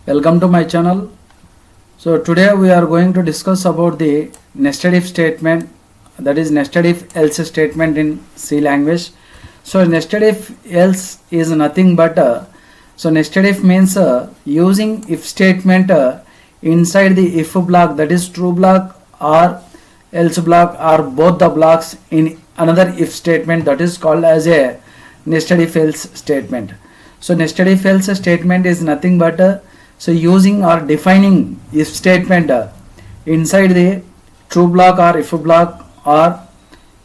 Welcome to my channel. So today we are going to discuss about the nested if statement, that is nested if else statement in C language. So nested if else is nothing but so nested if means using if statement inside the if block, that is true block or else block or both the blocks in another if statement, that is called as a nested if else statement. So nested if else statement is nothing but so using or defining if statement inside the true block or if block or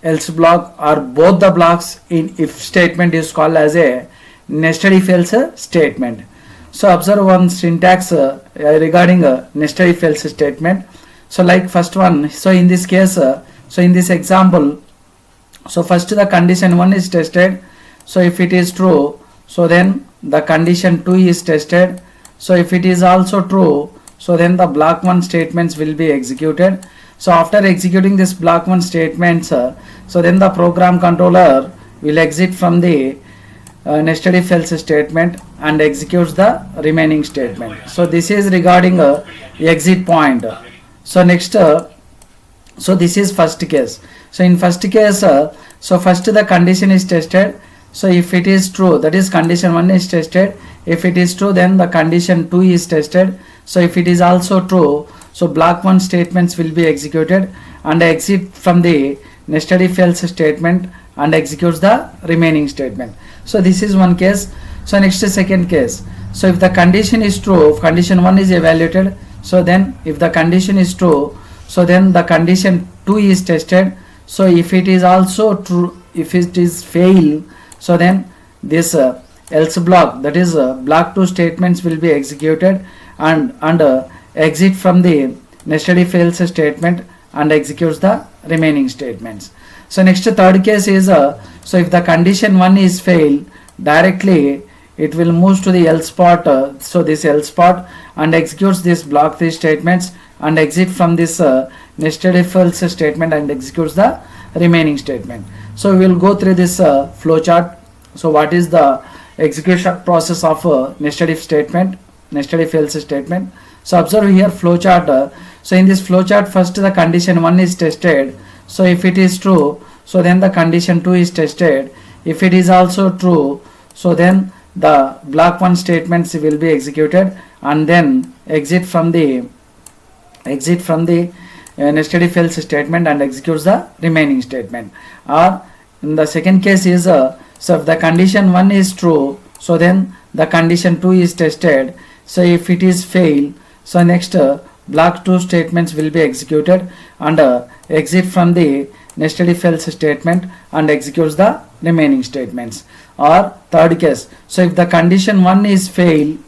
else block or both the blocks in if statement is called as a nested if else statement. So observe one syntax regarding a nested if else statement. So like first one, so in this case, so in this example, so first the condition 1 is tested. So if it is true, so then the condition 2 is tested. So if it is also true, so then the block 1 statements will be executed. So after executing this block 1 statements, so then the program controller will exit from the nested if else statement and executes the remaining statement. So this is regarding exit point. So next, so this is first case. So in first case, so first the condition is tested. So if it is true, that is condition 1 is tested. If it is true, then the condition 2 is tested. So if it is also true, so block 1 statements will be executed and exit from the nested if else statement and executes the remaining statement. So this is one case. So next second case. So if the condition is true, if condition 1 is evaluated, so then if the condition is true, so then the condition 2 is tested. So if it is also true, if it is fail, so then this else block, that is block 2 statements will be executed and exit from the nested if else statement and executes the remaining statements. So next third case is so if the condition 1 is fail, directly it will move to the else part, so this else part and executes this block 3 statements and exit from this nested if else statement and executes the remaining statement. So we will go through this flow chart. So what is the execution process of nested if statement, nested if else statement? So observe here flow chart. So in this flow chart, first the condition 1 is tested. So if it is true, so then the condition 2 is tested. If it is also true, so then the block 1 statements will be executed and then exit from the nested if else statement and executes the remaining statement. Or in the second case is so if the condition 1 is true, so then the condition 2 is tested. So if it is fail, so next block 2 statements will be executed and exit from the nested if else statement and executes the remaining statements. Or third case, so if the condition 1 is fail,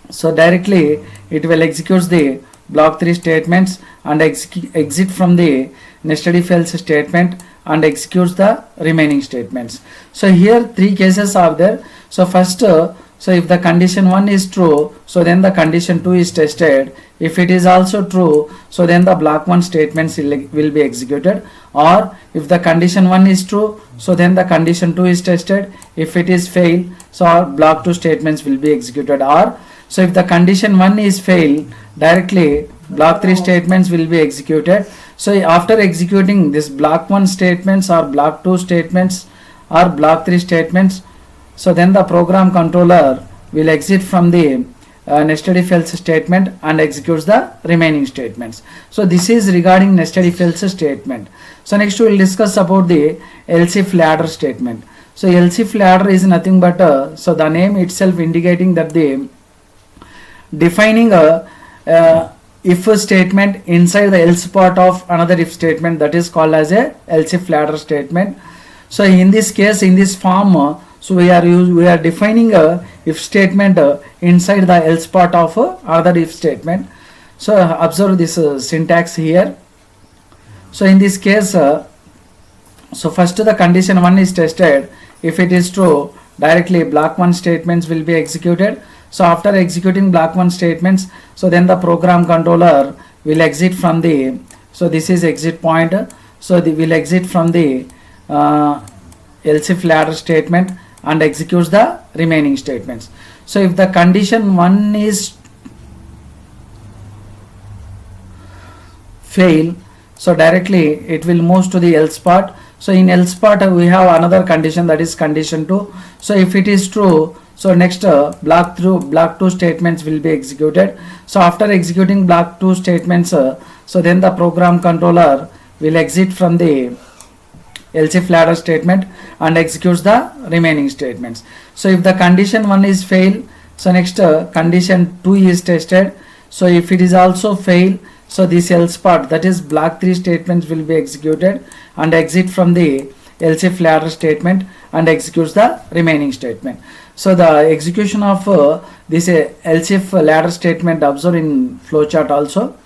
so directly it will execute the block 3 statements and exit from the nested if else statement and executes the remaining statements. So here 3 cases are there. So first, so if the condition 1 is true, so then the condition 2 is tested. If it is also true, so then the block 1 statements will be executed. Or if the condition 1 is true, so then the condition 2 is tested. If it is fail, so our block 2 statements will be executed. Or so if the condition 1 is fail, directly block 3 statements will be executed. So after executing this block 1 statements or block 2 statements or block 3 statements, so then the program controller will exit from the nested if else statement and executes the remaining statements. So this is regarding nested if else statement. So next we will discuss about the else if ladder statement. So else if ladder is nothing but so the name itself indicating that the defining a if statement inside the else part of another if statement, that is called as a else if ladder statement. So in this case, in this form, so we are defining a if statement inside the else part of other if statement. So observe this syntax here. So in this case, so first the condition 1 is tested. If it is true, directly block 1 statements will be executed. So after executing block 1 statements, so then the program controller will exit from the, so this is exit point. So they will exit from the else if ladder statement and executes the remaining statements. So if the condition 1 is fail, so directly it will move to the else part. So in else part we have another condition, that is condition 2. So if it is true, so next block 2 statements will be executed. So after executing block 2 statements, so then the program controller will exit from the else if ladder statement and executes the remaining statements. So if the condition 1 is fail, so next condition 2 is tested. So if it is also fail, so this else part, that is block 3 statements will be executed and exit from the else if ladder statement and executes the remaining statement. So the execution of this else if ladder statement observed in flowchart also.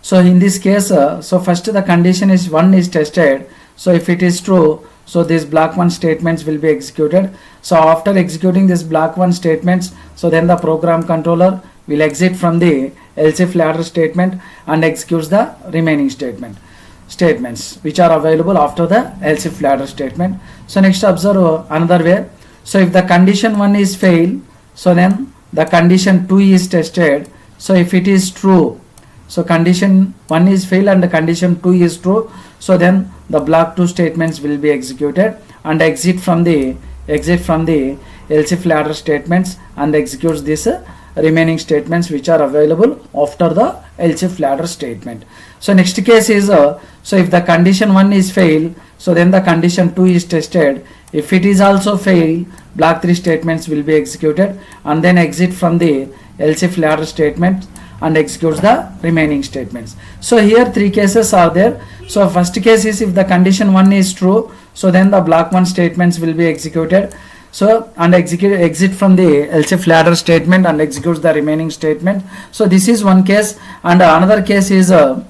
So in this case, so first the condition is 1 is tested. So if it is true, so this block 1 statements will be executed. So after executing this block 1 statements, so then the program controller will exit from the else if ladder statement and executes the remaining statements which are available after the else if ladder statement. So next observe another way. So if the condition 1 is fail, so then the condition 2 is tested. So if it is true, so condition 1 is fail and the condition 2 is true, so then the block 2 statements will be executed and exit from the else if ladder statements and executes this remaining statements which are available after the else if ladder statement. So next case is so if the condition 1 is fail, so then the condition 2 is tested. If it is also fail, block 3 statements will be executed and then exit from the else if ladder statement and executes the remaining statements. So here 3 cases are there. So first case is if the condition 1 is true, so then the block 1 statements will be executed. So and exit from the else if ladder statement and executes the remaining statement. So this is one case, and another case is if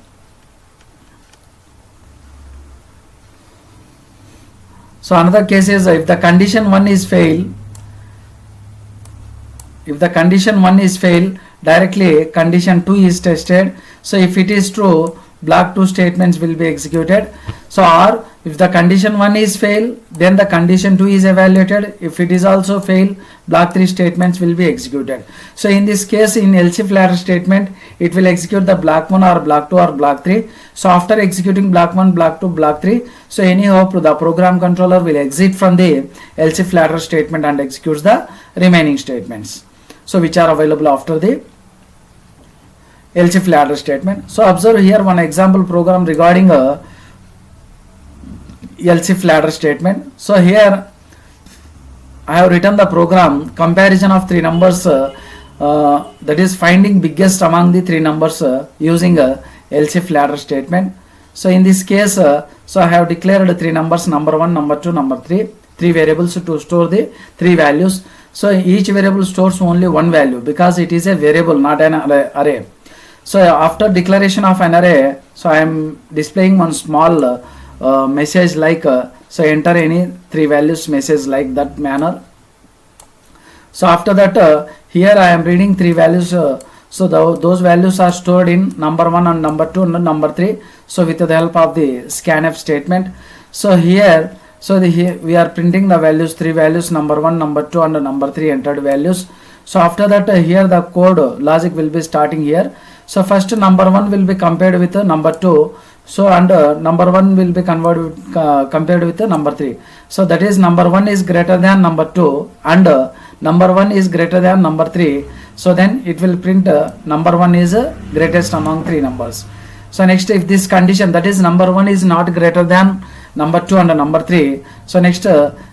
the condition 1 is fail, directly condition 2 is tested. So if it is true, block 2 statements will be executed. So or if the condition 1 is fail, then the condition 2 is evaluated. If it is also fail, block 3 statements will be executed. So in this case, in else if ladder statement, it will execute the block 1 or block 2 or block 3. So after executing block 1, block 2, block 3, so anyhow the program controller will exit from the else if ladder statement and executes the remaining statements, so which are available after the else if ladder statement. So observe here one example program regarding a else if ladder statement. So here I have written the program comparison of 3 numbers, that is finding biggest among the 3 numbers using a else if ladder statement. So in this case, so I have declared 3 numbers, number 1, number 2, number 3, 3 variables to store the 3 values. So each variable stores only one value because it is a variable, not an array. So after declaration of an array, so I am displaying one small message like so enter any 3 values message like that manner. So after that here I am reading 3 values, so those values are stored in number 1 and number 2 and number 3, so with the help of the scanf statement. So here, so here we are printing the values, 3 values, number 1, number 2 and number 3 entered values. So after that here the code logic will be starting here. So first number 1 will be compared with number 2, so and number 1 will be compared with number 3. So that is number 1 is greater than number 2 and number 1 is greater than number 3. So then it will print number 1 is greatest among 3 numbers. So next, if this condition, that is number 1 is not greater than number 2 and number 3, so next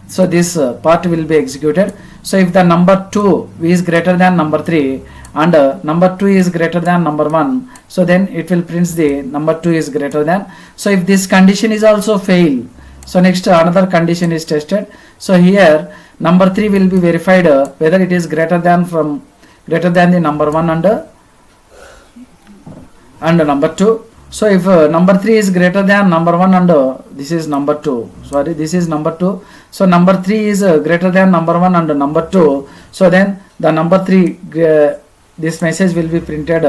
so this part will be executed. So if the number 2 is greater than number 3 and number 2 is greater than number 1, so then it will print the number 2 is greater than. So if this condition is also fail, so next another condition is tested. So here number 3 will be verified whether it is greater than the number 1 and number 2. So if number 3 is greater than number 1 and this is number 2, sorry, this is number 2. So number 3 is greater than number 1 and number 2. So then the number 3, this message will be printed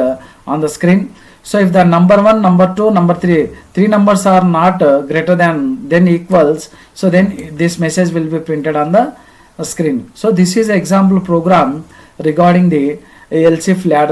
on the screen. So if the number 1, number 2, number 3 numbers are not greater than equals, so then this message will be printed on the screen. So this is example program regarding the else if ladder